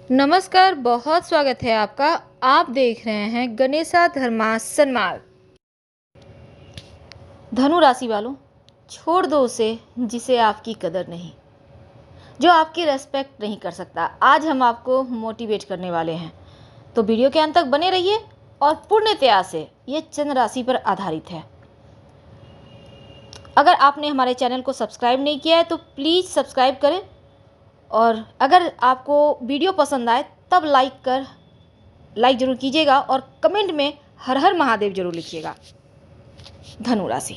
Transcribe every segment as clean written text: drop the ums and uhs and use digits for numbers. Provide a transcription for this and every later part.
नमस्कार, बहुत स्वागत है आपका। आप देख रहे हैं गणेशा धर्मा सन्मार्ग। धनु राशि वालों, छोड़ दो उसे जिसे आपकी कदर नहीं, जो आपकी रेस्पेक्ट नहीं कर सकता। आज हम आपको मोटिवेट करने वाले हैं, तो वीडियो के अंत तक बने रहिए। और पूर्णतया से ये चंद्र राशि पर आधारित है। अगर आपने हमारे चैनल को सब्सक्राइब नहीं किया है तो प्लीज़ सब्सक्राइब करें, और अगर आपको वीडियो पसंद आए तब लाइक ज़रूर कीजिएगा और कमेंट में हर हर महादेव जरूर लिखिएगा। धनु राशि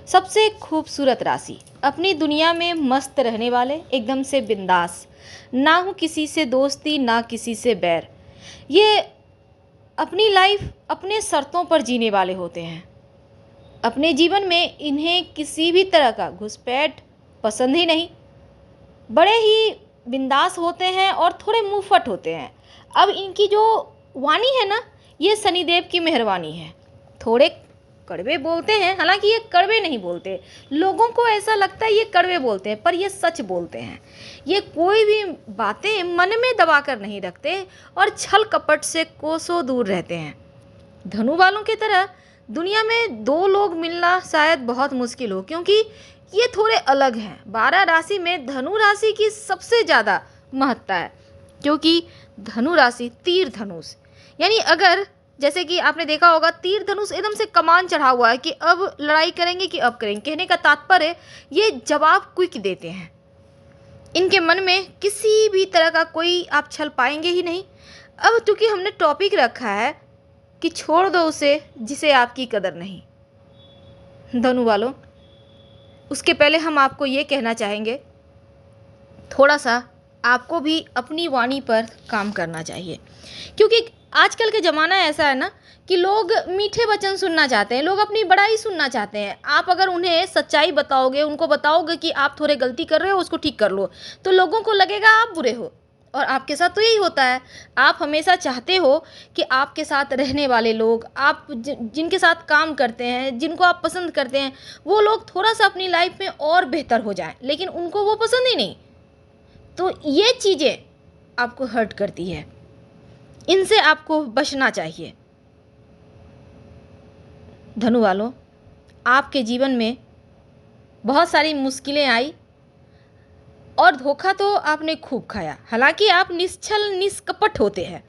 सबसे खूबसूरत राशि, अपनी दुनिया में मस्त रहने वाले, एकदम से बिंदास, ना हो किसी से दोस्ती ना किसी से बैर। ये अपनी लाइफ अपने शर्तों पर जीने वाले होते हैं। अपने जीवन में इन्हें किसी भी तरह का घुसपैठ पसंद ही नहीं। बड़े ही बिंदास होते हैं और थोड़े मुंहफट होते हैं। अब इनकी जो वाणी है ना, ये शनिदेव की मेहरबानी है। थोड़े कड़वे बोलते हैं, हालांकि ये कड़वे नहीं बोलते। लोगों को ऐसा लगता है ये कड़वे बोलते हैं, पर ये सच बोलते हैं। ये कोई भी बातें मन में दबा कर नहीं रखते और छल कपट से कोसों दूर रहते हैं। धनु वालों की तरह दुनिया में दो लोग मिलना शायद बहुत मुश्किल हो, क्योंकि ये थोड़े अलग हैं। 12 राशि में धनु राशि की सबसे ज़्यादा महत्ता है, क्योंकि धनु राशि तीर धनुष, यानी अगर जैसे कि आपने देखा होगा, तीर धनुष एकदम से कमान चढ़ा हुआ है कि अब लड़ाई करेंगे कि अब करेंगे। कहने का तात्पर्य ये जवाब क्विक देते हैं। इनके मन में किसी भी तरह का कोई आप छल पाएंगे ही नहीं। अब चूंकि हमने टॉपिक रखा है कि छोड़ दो उसे जिसे आपकी कदर नहीं, धनु वालों, उसके पहले हम आपको ये कहना चाहेंगे, थोड़ा सा आपको भी अपनी वाणी पर काम करना चाहिए। क्योंकि आजकल के ज़माना ऐसा है ना कि लोग मीठे वचन सुनना चाहते हैं, लोग अपनी बड़ाई सुनना चाहते हैं। आप अगर उन्हें सच्चाई बताओगे, उनको बताओगे कि आप थोड़े गलती कर रहे हो, उसको ठीक कर लो, तो लोगों को लगेगा आप बुरे हो। और आपके साथ तो यही होता है। आप हमेशा चाहते हो कि आपके साथ रहने वाले लोग, आप जिनके साथ काम करते हैं, जिनको आप पसंद करते हैं, वो लोग थोड़ा सा अपनी लाइफ में और बेहतर हो जाएं, लेकिन उनको वो पसंद ही नहीं। तो ये चीज़ें आपको हर्ट करती है, इनसे आपको बचना चाहिए। धनु वालों, आपके जीवन में बहुत सारी मुश्किलें आई और धोखा तो आपने खूब खाया। हालांकि आप निश्चल निष्कपट होते हैं।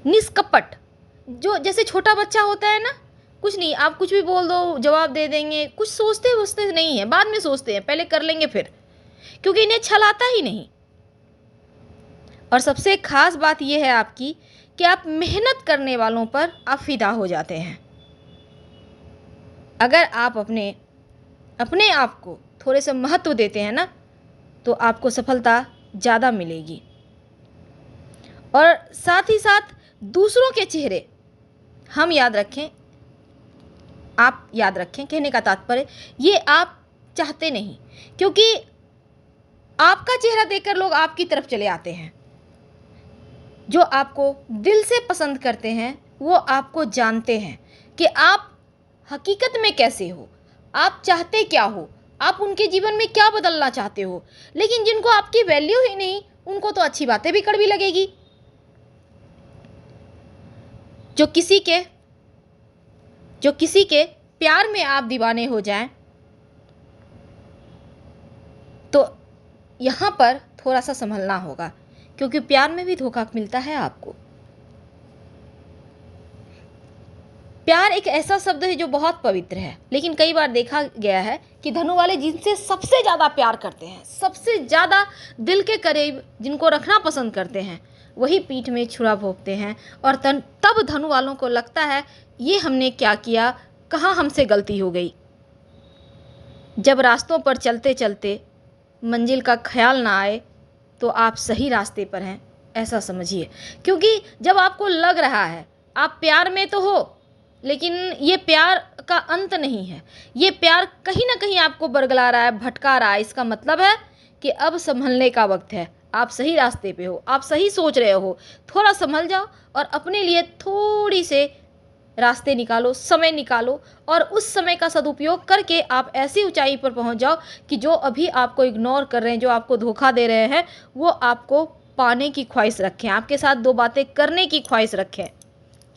निष्कपट, जो जैसे छोटा बच्चा होता है ना, कुछ नहीं, आप कुछ भी बोल दो जवाब दे देंगे, कुछ सोचते वोचते नहीं है, बाद में सोचते हैं, पहले कर लेंगे फिर, क्योंकि इन्हें छल आता ही नहीं। और सबसे खास बात यह है आपकी कि आप मेहनत करने वालों पर आप फिदा हो जाते हैं। अगर आप अपने अपने आप को थोड़े से महत्व देते हैं ना, तो आपको सफलता ज़्यादा मिलेगी। और साथ ही साथ दूसरों के चेहरे हम याद रखें, आप याद रखें, कहने का तात्पर्य ये आप चाहते नहीं, क्योंकि आपका चेहरा देखकर लोग आपकी तरफ चले आते हैं। जो आपको दिल से पसंद करते हैं वो आपको जानते हैं कि आप हकीकत में कैसे हो, आप चाहते क्या हो, आप उनके जीवन में क्या बदलना चाहते हो। लेकिन जिनको आपकी वैल्यू ही नहीं, उनको तो अच्छी बातें भी कड़वी लगेगी। जो किसी के प्यार में आप दीवाने हो जाएं, तो यहाँ पर थोड़ा सा संभलना होगा, क्योंकि प्यार में भी धोखा मिलता है आपको। प्यार एक ऐसा शब्द है जो बहुत पवित्र है, लेकिन कई बार देखा गया है कि धनु वाले जिनसे सबसे ज़्यादा प्यार करते हैं, सबसे ज़्यादा दिल के करीब जिनको रखना पसंद करते हैं, वही पीठ में छुरा भोंकते हैं। और तब धनु वालों को लगता है ये हमने क्या किया, कहाँ हमसे गलती हो गई। जब रास्तों पर चलते चलते मंजिल का ख्याल ना आए तो आप सही रास्ते पर हैं, ऐसा समझिए। क्योंकि जब आपको लग रहा है आप प्यार में तो हो, लेकिन ये प्यार का अंत नहीं है, ये प्यार कहीं ना कहीं आपको बरगला रहा है, भटका रहा है, इसका मतलब है कि अब संभलने का वक्त है। आप सही रास्ते पे हो, आप सही सोच रहे हो, थोड़ा संभल जाओ और अपने लिए थोड़ी से रास्ते निकालो, समय निकालो और उस समय का सदुपयोग करके आप ऐसी ऊंचाई पर पहुंच जाओ कि जो अभी आपको इग्नोर कर रहे हैं, जो आपको धोखा दे रहे हैं, वो आपको पाने की ख्वाहिश रखें, आपके साथ दो बातें करने की ख्वाहिश रखें।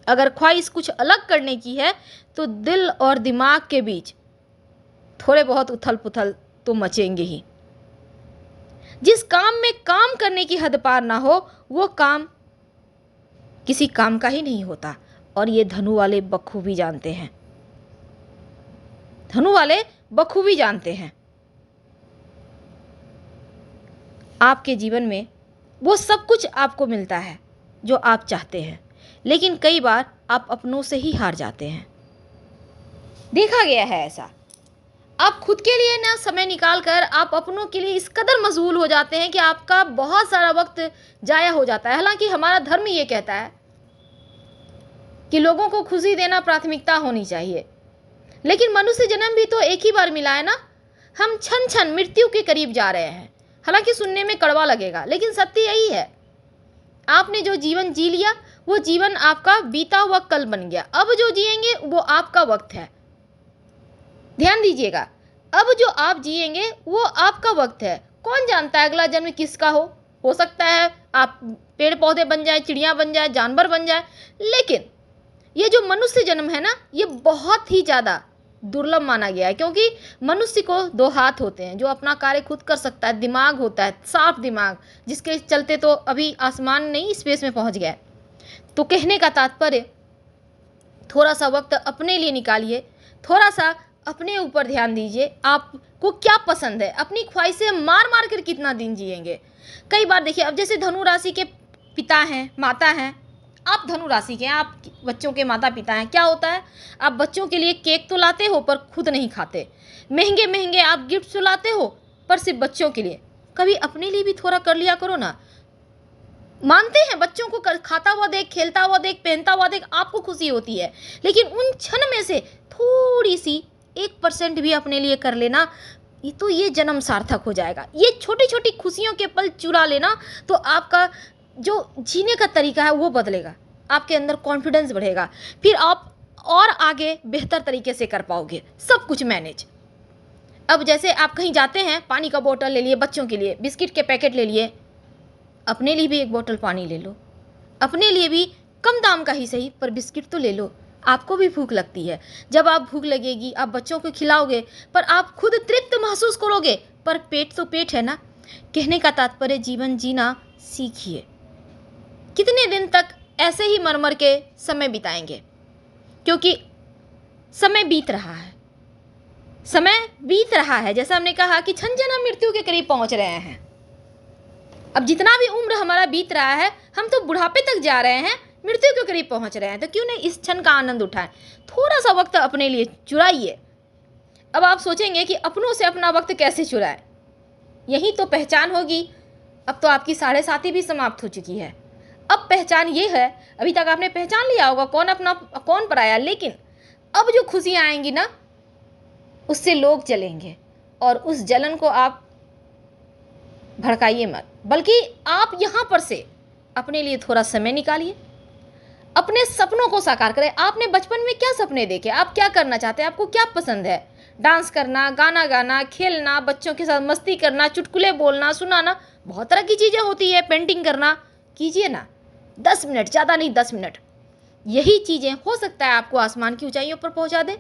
अगर ख्वाहिश कुछ अलग करने की है तो दिल और दिमाग के बीच थोड़े बहुत उथल पुथल तो मचेंगे ही। जिस काम में काम करने की हद पार ना हो वो काम किसी काम का ही नहीं होता, और ये धनु वाले बखूबी जानते हैं, धनु वाले बखूबी जानते हैं। आपके जीवन में वो सब कुछ आपको मिलता है जो आप चाहते हैं, लेकिन कई बार आप अपनों से ही हार जाते हैं। देखा गया है ऐसा। आप खुद के लिए ना समय निकाल कर आप अपनों के लिए इस कदर मशगूल हो जाते हैं कि आपका बहुत सारा वक्त जाया हो जाता है। हालांकि हमारा धर्म ये कहता है कि लोगों को खुशी देना प्राथमिकता होनी चाहिए, लेकिन मनुष्य जन्म भी तो एक ही बार मिला है ना। हम क्षण क्षण मृत्यु के करीब जा रहे हैं। हालांकि सुनने में कड़वा लगेगा, लेकिन सत्य यही है। आपने जो जीवन जी लिया वो जीवन आपका बीता हुआ कल बन गया। अब जो जिएंगे वो आपका वक्त है। ध्यान दीजिएगा, अब जो आप जिएंगे वो आपका वक्त है। कौन जानता है अगला जन्म किसका हो सकता है आप पेड़ पौधे बन जाए, चिड़िया बन जाए, जानवर बन जाए, लेकिन ये जो मनुष्य जन्म है ना, ये बहुत ही ज़्यादा दुर्लभ माना गया है, क्योंकि मनुष्य को दो हाथ होते हैं, जो अपना कार्य खुद कर सकता है, दिमाग होता है, साफ दिमाग, जिसके चलते तो अभी आसमान नहीं स्पेस में पहुंच गया है। तो कहने का तात्पर्य, थोड़ा सा वक्त अपने लिए निकालिए, थोड़ा सा अपने ऊपर ध्यान दीजिए। आपको क्या पसंद है, अपनी ख्वाहिशें मार मार कर कितना दिन जिएंगे। कई बार देखिए, अब जैसे धनु राशि के पिता हैं, माता हैं, आप धनु राशि के हैं, आप बच्चों के माता पिता हैं। क्या होता है, आप बच्चों के लिए केक तो लाते हो पर खुद नहीं खाते, महंगे महंगे आप गिफ्ट तो लाते हो पर सिर्फ बच्चों के लिए। कभी अपने लिए भी थोड़ा कर लिया करो ना। मानते हैं बच्चों को खाता हुआ देख, खेलता हुआ देख, पहनता हुआ देख आपको खुशी होती है, लेकिन उन क्षण में से थोड़ी सी 1% भी अपने लिए कर लेना, ये जन्म सार्थक हो जाएगा। ये छोटी छोटी खुशियों के पल चुरा लेना तो आपका जो जीने का तरीका है वो बदलेगा, आपके अंदर कॉन्फिडेंस बढ़ेगा, फिर आप और आगे बेहतर तरीके से कर पाओगे सब कुछ मैनेज। अब जैसे आप कहीं जाते हैं, पानी का बोतल ले लिए, बच्चों के लिए बिस्किट के पैकेट ले लिए, अपने लिए भी एक बोतल पानी ले लो, अपने लिए भी कम दाम का ही सही पर बिस्किट तो ले लो। आपको भी भूख लगती है, जब आप भूख लगेगी आप बच्चों को खिलाओगे, पर आप खुद तृप्त महसूस करोगे, पर पेट तो पेट है ना। कहने का तात्पर्य, जीवन जीना सीखिए। कितने दिन तक ऐसे ही मर मर के समय बिताएंगे, क्योंकि समय बीत रहा है, समय बीत रहा है। जैसा हमने कहा कि क्षण क्षण हम मृत्यु के करीब पहुंच रहे हैं। अब जितना भी उम्र हमारा बीत रहा है, हम तो बुढ़ापे तक जा रहे हैं, मृत्यु के करीब पहुंच रहे हैं, तो क्यों नहीं इस क्षण का आनंद उठाएं। थोड़ा सा वक्त अपने लिए चुराइए। अब आप सोचेंगे कि अपनों से अपना वक्त कैसे चुराएं, यही तो पहचान होगी। अब तो आपकी 7:30 भी समाप्त हो चुकी है। अब पहचान ये है, अभी तक आपने पहचान लिया होगा कौन अपना कौन पराया, लेकिन अब जो खुशियाँ आएंगी ना, उससे लोग जलेंगे, और उस जलन को आप भड़काइए मत, बल्कि आप यहाँ पर से अपने लिए थोड़ा समय निकालिए, अपने सपनों को साकार करें। आपने बचपन में क्या सपने देखे, आप क्या करना चाहते हैं, आपको क्या पसंद है? डांस करना, गाना गाना, खेलना, बच्चों के साथ मस्ती करना, चुटकुले बोलना, सुनाना, बहुत तरह की चीज़ें होती है। पेंटिंग करना, कीजिए ना, 10 मिनट, ज़्यादा नहीं 10 मिनट। यही चीज़ें हो सकता है आपको आसमान की ऊंचाइयों पर पहुंचा दें।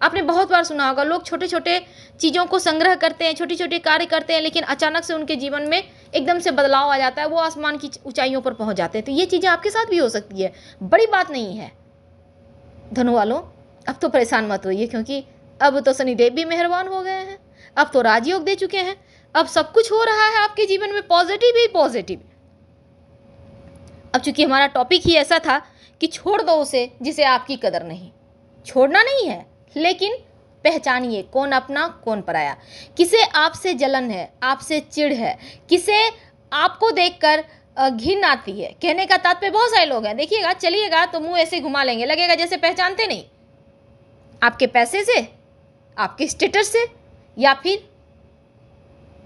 आपने बहुत बार सुना होगा, लोग छोटे छोटे चीज़ों को संग्रह करते हैं, छोटे छोटे कार्य करते हैं, लेकिन अचानक से उनके जीवन में एकदम से बदलाव आ जाता है, वो आसमान की ऊंचाइयों पर पहुंच जाते हैं। तो ये चीज़ें आपके साथ भी हो सकती है, बड़ी बात नहीं है। धनु वालों, अब तो परेशान मत होइए, क्योंकि अब तो शनिदेव भी मेहरबान हो गए हैं, अब तो राजयोग दे चुके हैं, अब सब कुछ हो रहा है आपके जीवन में पॉजिटिव ही पॉजिटिव। अब चूंकि हमारा टॉपिक ही ऐसा था कि छोड़ दो उसे जिसे आपकी कदर नहीं, छोड़ना नहीं है, लेकिन पहचानिए कौन अपना कौन पराया, किसे आपसे जलन है, आपसे चिढ़ है, किसे आपको देखकर घिन आती है। कहने का तात्पर्य, बहुत सारे लोग हैं, देखिएगा चलिएगा तो मुंह ऐसे घुमा लेंगे, लगेगा जैसे पहचानते नहीं, आपके पैसे से, आपके स्टेटस से, या फिर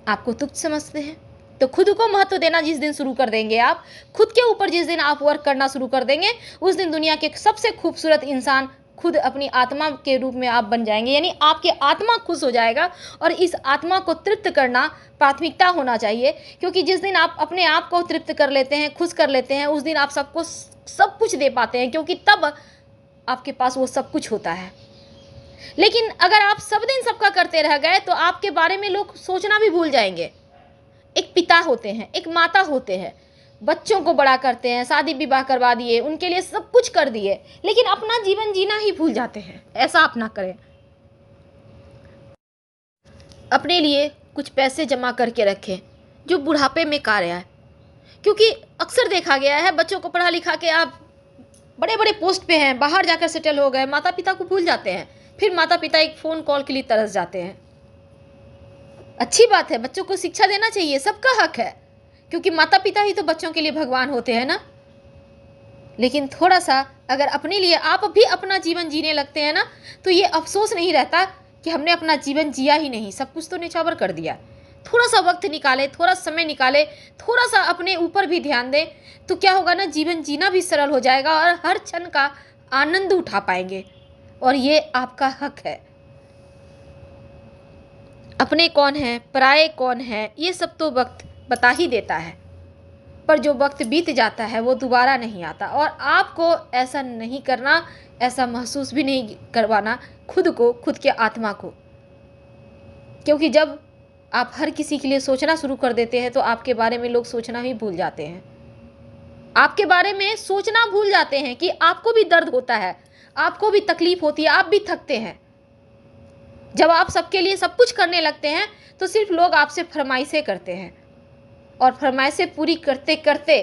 आपको तुच्छ समझते हैं। तो खुद को महत्व देना जिस दिन शुरू कर देंगे, आप खुद के ऊपर जिस दिन आप वर्क करना शुरू कर देंगे, उस दिन दुनिया के सबसे खूबसूरत इंसान खुद अपनी आत्मा के रूप में आप बन जाएंगे। यानी आपकी आत्मा खुश हो जाएगा और इस आत्मा को तृप्त करना प्राथमिकता होना चाहिए, क्योंकि जिस दिन आप अपने आप को तृप्त कर लेते हैं, खुश कर लेते हैं, उस दिन आप सबको सब कुछ दे पाते हैं, क्योंकि तब आपके पास वो सब कुछ होता है। लेकिन अगर आप सब दिन सबका करते रह गए तो आपके बारे में लोग सोचना भी भूल जाएंगे। एक पिता होते हैं, एक माता होते हैं, बच्चों को बड़ा करते हैं, शादी विवाह करवा दिए, उनके लिए सब कुछ कर दिए, लेकिन अपना जीवन जीना ही भूल जाते हैं। ऐसा आप ना करें। अपने लिए कुछ पैसे जमा करके रखें जो बुढ़ापे में कार्य आए, क्योंकि अक्सर देखा गया है बच्चों को पढ़ा लिखा के आप बड़े बड़े पोस्ट पे हैं, बाहर जाकर सेटल हो गए, माता पिता को भूल जाते हैं, फिर माता पिता एक फ़ोन कॉल के लिए तरस जाते हैं। अच्छी बात है, बच्चों को शिक्षा देना चाहिए, सबका हक है, क्योंकि माता पिता ही तो बच्चों के लिए भगवान होते हैं ना। लेकिन थोड़ा सा अगर अपने लिए आप भी अपना जीवन जीने लगते हैं ना, तो ये अफसोस नहीं रहता कि हमने अपना जीवन जिया ही नहीं, सब कुछ तो निछावर कर दिया। थोड़ा सा वक्त निकाले, थोड़ा समय निकाले, थोड़ा सा अपने ऊपर भी ध्यान दें, तो क्या होगा ना, जीवन जीना भी सरल हो जाएगा और हर क्षण का आनंद उठा पाएंगे, और ये आपका हक है। अपने कौन है, पराये कौन है, ये सब तो वक्त बता ही देता है, पर जो वक्त बीत जाता है वो दोबारा नहीं आता। और आपको ऐसा नहीं करना, ऐसा महसूस भी नहीं करवाना खुद को, खुद के आत्मा को, क्योंकि जब आप हर किसी के लिए सोचना शुरू कर देते हैं तो आपके बारे में लोग सोचना ही भूल जाते हैं। आपके बारे में सोचना भूल जाते हैं कि आपको भी दर्द होता है, आपको भी तकलीफ होती है, आप भी थकते हैं। जब आप सबके लिए सब कुछ करने लगते हैं तो सिर्फ लोग आपसे फरमाइशें करते हैं, और फरमाइशें पूरी करते करते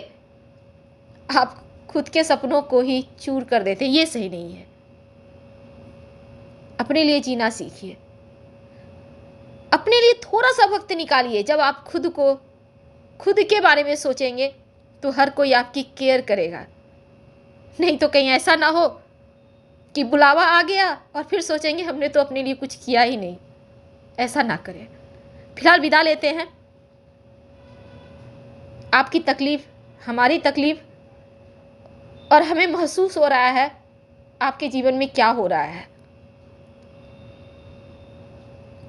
आप खुद के सपनों को ही चूर कर देते हैं। ये सही नहीं है। अपने लिए जीना सीखिए, अपने लिए थोड़ा सा वक्त निकालिए। जब आप खुद के बारे में सोचेंगे तो हर कोई आपकी केयर करेगा। नहीं तो कहीं ऐसा ना हो कि बुलावा आ गया और फिर सोचेंगे हमने तो अपने लिए कुछ किया ही नहीं। ऐसा ना करें। फिलहाल विदा लेते हैं। आपकी तकलीफ़ हमारी तकलीफ़, और हमें महसूस हो रहा है आपके जीवन में क्या हो रहा है।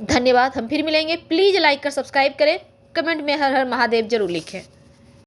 धन्यवाद। हम फिर मिलेंगे। प्लीज़ लाइक कर सब्सक्राइब करें, कमेंट में हर हर महादेव जरूर लिखें।